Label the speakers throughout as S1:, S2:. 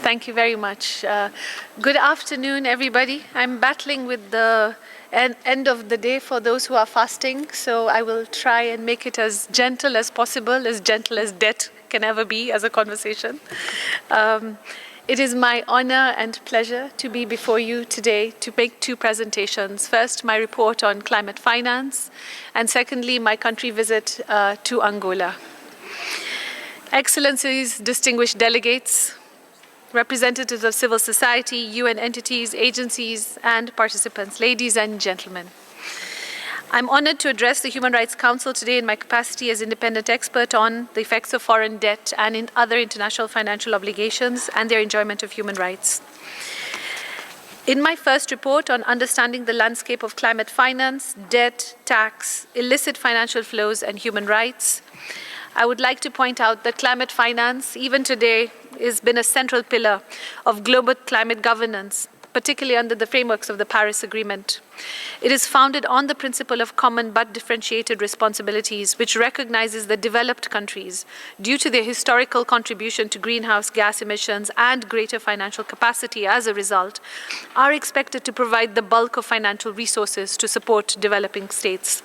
S1: Thank you very much. Good afternoon, everybody. I'm battling with the end of the day for those who are fasting, so I will try and make it as gentle as possible, as gentle as death can ever be as a conversation. It is my honor and pleasure to be before you today to make two presentations. First, my report on climate finance, and secondly, my country visit to Angola. Excellencies, distinguished delegates, representatives of civil society, UN entities, agencies, and participants, ladies and gentlemen. I'm honored to address the Human Rights Council today in my capacity as independent expert on the effects of foreign debt and in other international financial obligations and their enjoyment of human rights. In my first report on understanding the landscape of climate finance, debt, tax, illicit financial flows, and human rights, I would like to point out that climate finance, even today, has been a central pillar of global climate governance, particularly under the frameworks of the Paris Agreement. It is founded on the principle of common but differentiated responsibilities, which recognizes that developed countries, due to their historical contribution to greenhouse gas emissions and greater financial capacity as a result, are expected to provide the bulk of financial resources to support developing states.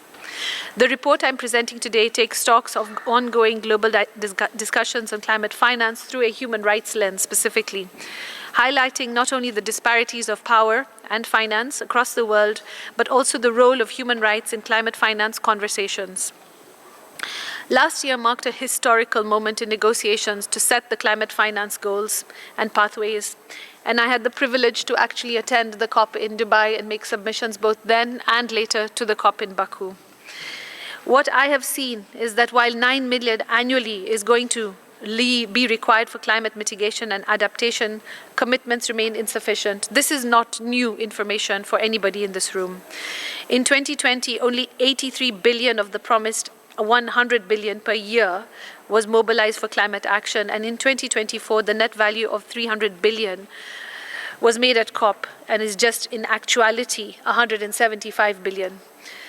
S1: The report I'm presenting today takes stock of ongoing global discussions on climate finance through a human rights lens specifically, highlighting not only the disparities of power and finance across the world, but also the role of human rights in climate finance conversations. Last year marked a historical moment in negotiations to set the climate finance goals and pathways, and I had the privilege to actually attend the COP in Dubai and make submissions both then and later to the COP in Baku. What I have seen is that while 9 million annually is going to be required for climate mitigation and adaptation, commitments remain insufficient. This is not new information for anybody in this room. In 2020, only 83 billion of the promised 100 billion per year was mobilized for climate action, and in 2024, the net value of 300 billion was made at COP and is just in actuality 175 billion.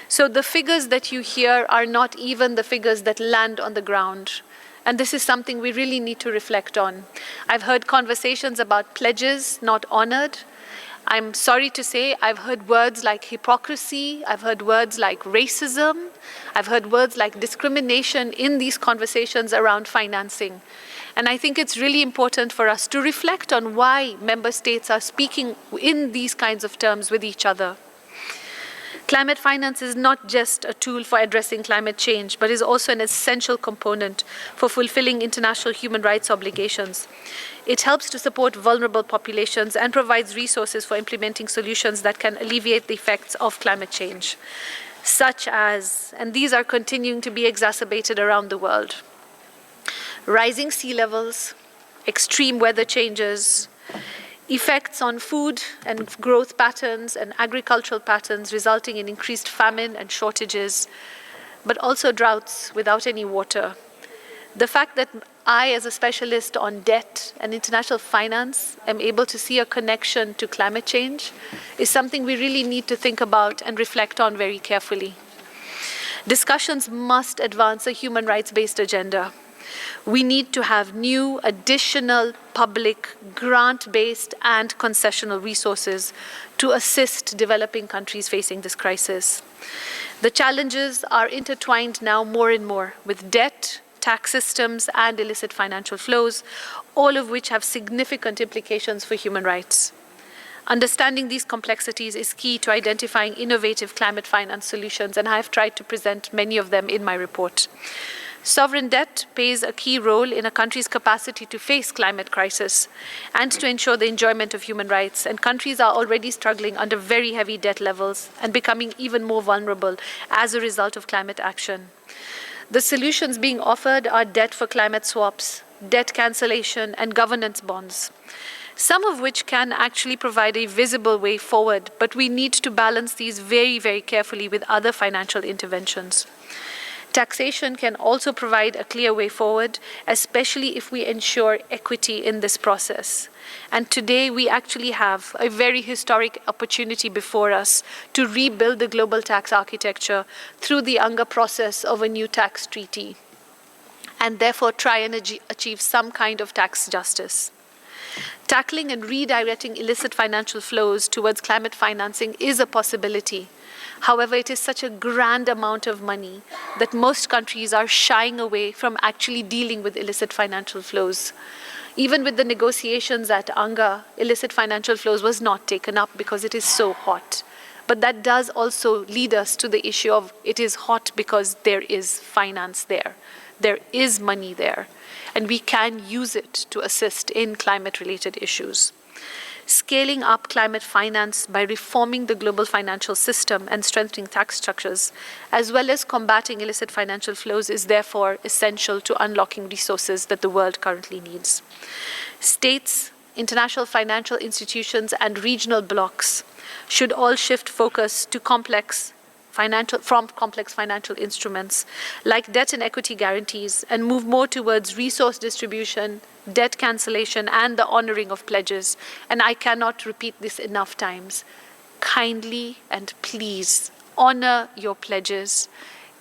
S1: So the figures that you hear are not even the figures that land on the ground. And this is something we really need to reflect on. I've heard conversations about pledges not honored. I'm sorry to say I've heard words like hypocrisy, I've heard words like racism, I've heard words like discrimination in these conversations around financing. And I think it's really important for us to reflect on why member states are speaking in these kinds of terms with each other. Climate finance is not just a tool for addressing climate change, but is also an essential component for fulfilling international human rights obligations. It helps to support vulnerable populations and provides resources for implementing solutions that can alleviate the effects of climate change, such as, and these are continuing to be exacerbated around the world, rising sea levels, extreme weather changes, effects on food and growth patterns and agricultural patterns resulting in increased famine and shortages, but also droughts without any water. The fact that I, as a specialist on debt and international finance, am able to see a connection to climate change is something we really need to think about and reflect on very carefully. Discussions must advance a human rights-based agenda. We need to have new, additional public, grant-based and concessional resources to assist developing countries facing this crisis. The challenges are intertwined now more and more with debt, tax systems, and illicit financial flows, all of which have significant implications for human rights. Understanding these complexities is key to identifying innovative climate finance solutions, and I have tried to present many of them in my report. Sovereign debt plays a key role in a country's capacity to face climate crisis and to ensure the enjoyment of human rights, and countries are already struggling under very heavy debt levels and becoming even more vulnerable as a result of climate action. The solutions being offered are debt for climate swaps, debt cancellation, and governance bonds, some of which can actually provide a visible way forward, but we need to balance these very, very carefully with other financial interventions. Taxation can also provide a clear way forward, especially if we ensure equity in this process. And today we actually have a very historic opportunity before us to rebuild the global tax architecture through the UNGA process of a new tax treaty, and therefore try and achieve some kind of tax justice. Tackling and redirecting illicit financial flows towards climate financing is a possibility. However, it is such a grand amount of money that most countries are shying away from actually dealing with illicit financial flows. Even with the negotiations at Anga, illicit financial flows was not taken up because it is so hot. But that does also lead us to the issue of it is hot because there is finance there. There is money there. And we can use it to assist in climate-related issues. Scaling up climate finance by reforming the global financial system and strengthening tax structures, as well as combating illicit financial flows, is therefore essential to unlocking resources that the world currently needs. States, international financial institutions, and regional blocs should all shift focus to complex financial instruments like debt and equity guarantees and move more towards resource distribution, debt cancellation, and the honoring of pledges. And I cannot repeat this enough times. Kindly and please honor your pledges.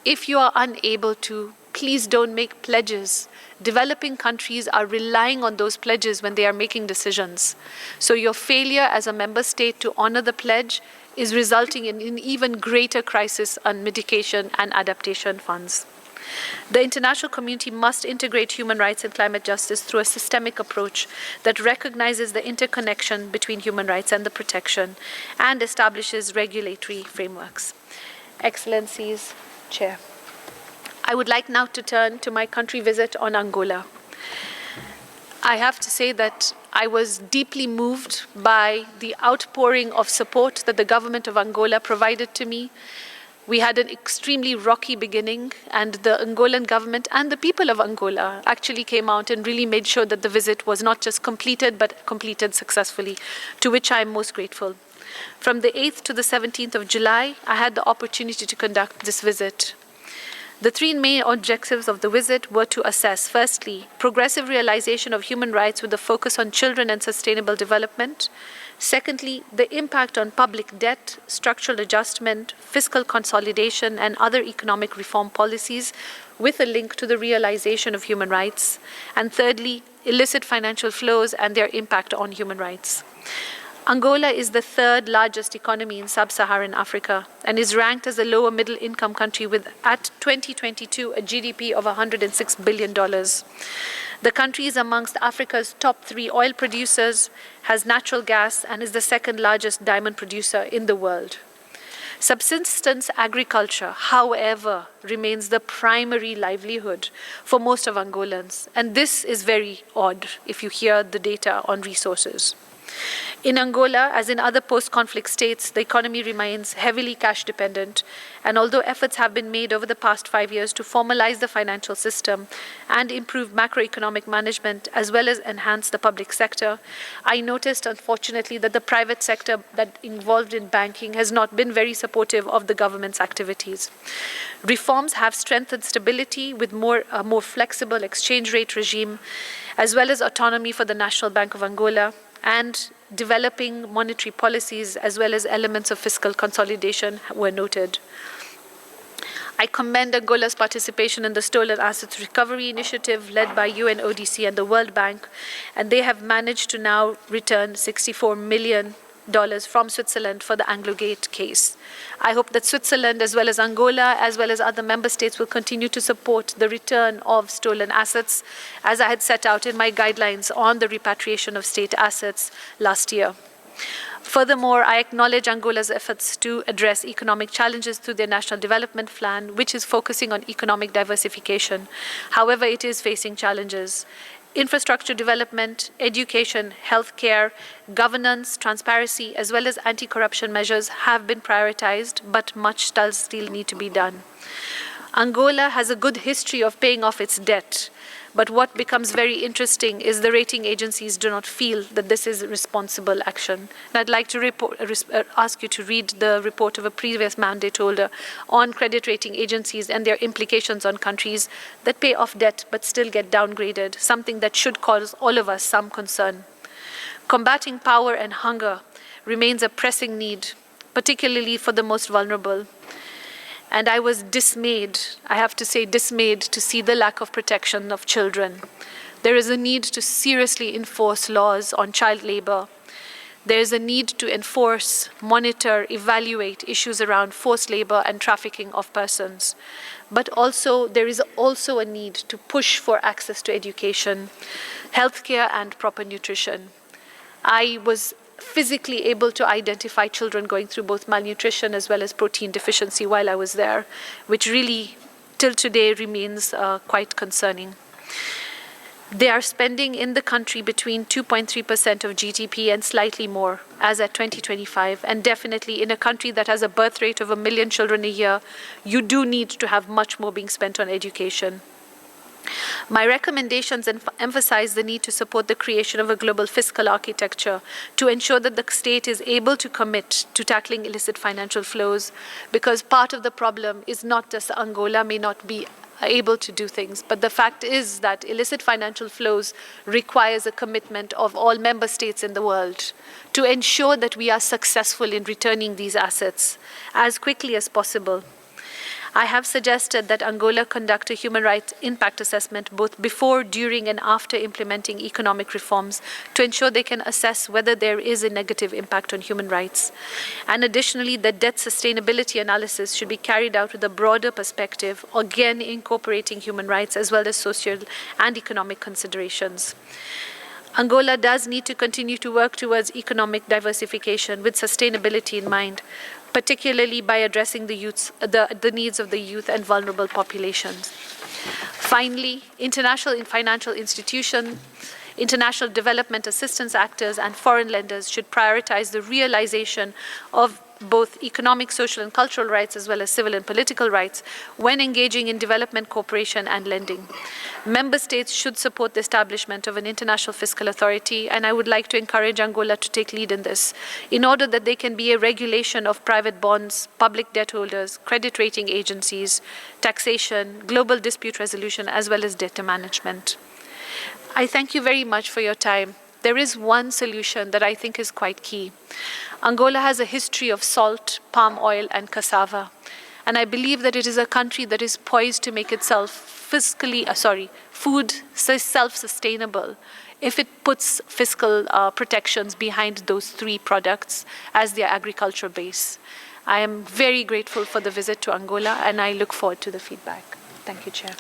S1: If you are unable to, please don't make pledges. Developing countries are relying on those pledges when they are making decisions. So your failure as a member state to honor the pledge is resulting in an even greater crisis on mitigation and adaptation funds. The international community must integrate human rights and climate justice through a systemic approach that recognizes the interconnection between human rights and the protection and establishes regulatory frameworks. Excellencies, Chair. I would like now to turn to my country visit on Angola. I have to say that I was deeply moved by the outpouring of support that the government of Angola provided to me. We had an extremely rocky beginning, and the Angolan government and the people of Angola actually came out and really made sure that the visit was not just completed, but completed successfully, to which I am most grateful. From the 8th to the 17th of July, I had the opportunity to conduct this visit. The three main objectives of the visit were to assess, firstly, progressive realization of human rights with a focus on children and sustainable development. Secondly, the impact on public debt, structural adjustment, fiscal consolidation, and other economic reform policies with a link to the realization of human rights. And thirdly, illicit financial flows and their impact on human rights. Angola is the third largest economy in sub-Saharan Africa and is ranked as a lower middle income country with, at 2022, a GDP of $106 billion. The country is amongst Africa's top 3 oil producers, has natural gas, and is the second largest diamond producer in the world. Subsistence agriculture, however, remains the primary livelihood for most of Angolans, and this is very odd if you hear the data on resources. In Angola, as in other post-conflict states, the economy remains heavily cash-dependent, and although efforts have been made over the past 5 years to formalize the financial system and improve macroeconomic management as well as enhance the public sector, I noticed, unfortunately, that the private sector that involved in banking has not been very supportive of the government's activities. Reforms have strengthened stability with a more flexible exchange rate regime, as well as autonomy for the National Bank of Angola, and developing monetary policies as well as elements of fiscal consolidation were noted. I commend Angola's participation in the Stolen Assets Recovery Initiative led by UNODC and the World Bank, and they have managed to now return $64 million from Switzerland for the Anglogate case. I hope that Switzerland, as well as Angola, as well as other member states, will continue to support the return of stolen assets, as I had set out in my guidelines on the repatriation of state assets last year. Furthermore, I acknowledge Angola's efforts to address economic challenges through their National Development Plan, which is focusing on economic diversification. However, it is facing challenges. Infrastructure development, education, healthcare, governance, transparency, as well as anti-corruption measures have been prioritized, but much does still need to be done. Angola has a good history of paying off its debt, but what becomes very interesting is the rating agencies do not feel that this is responsible action. And I'd like to ask you to read the report of a previous mandate holder on credit rating agencies and their implications on countries that pay off debt but still get downgraded, something that should cause all of us some concern. Combating power and hunger remains a pressing need, particularly for the most vulnerable. And I was dismayed, I have to say dismayed, to see the lack of protection of children. There is a need to seriously enforce laws on child labor. There is a need to enforce, monitor, evaluate issues around forced labor and trafficking of persons. But also, there is also a need to push for access to education, healthcare, and proper nutrition. I was physically able to identify children going through both malnutrition as well as protein deficiency while I was there, which really, till today, remains quite concerning. They are spending in the country between 2.3% of GDP and slightly more as at 2025. And definitely in a country that has a birth rate of 1 million children a year, you do need to have much more being spent on education. My recommendations emphasize the need to support the creation of a global fiscal architecture to ensure that the state is able to commit to tackling illicit financial flows, because part of the problem is not just Angola may not be able to do things, but the fact is that illicit financial flows requires a commitment of all member states in the world to ensure that we are successful in returning these assets as quickly as possible. I have suggested that Angola conduct a human rights impact assessment both before, during, and after implementing economic reforms to ensure they can assess whether there is a negative impact on human rights. And additionally, the debt sustainability analysis should be carried out with a broader perspective, again incorporating human rights as well as social and economic considerations. Angola does need to continue to work towards economic diversification with sustainability in mind, particularly by addressing the needs of the youth and vulnerable populations. Finally, international financial institutions, international development assistance actors, and foreign lenders should prioritize the realization of both economic, social, and cultural rights as well as civil and political rights when engaging in development cooperation and lending. Member states should support the establishment of an international fiscal authority, and I would like to encourage Angola to take lead in this, in order that there can be a regulation of private bonds, public debt holders, credit rating agencies, taxation, global dispute resolution, as well as debt management. I thank you very much for your time. There is one solution that I think is quite key. Angola has a history of salt, palm oil, and cassava. And I believe that it is a country that is poised to make itself food self-sustainable if it puts fiscal protections behind those three products as their agriculture base. I am very grateful for the visit to Angola, and I look forward to the feedback. Thank you, Chair.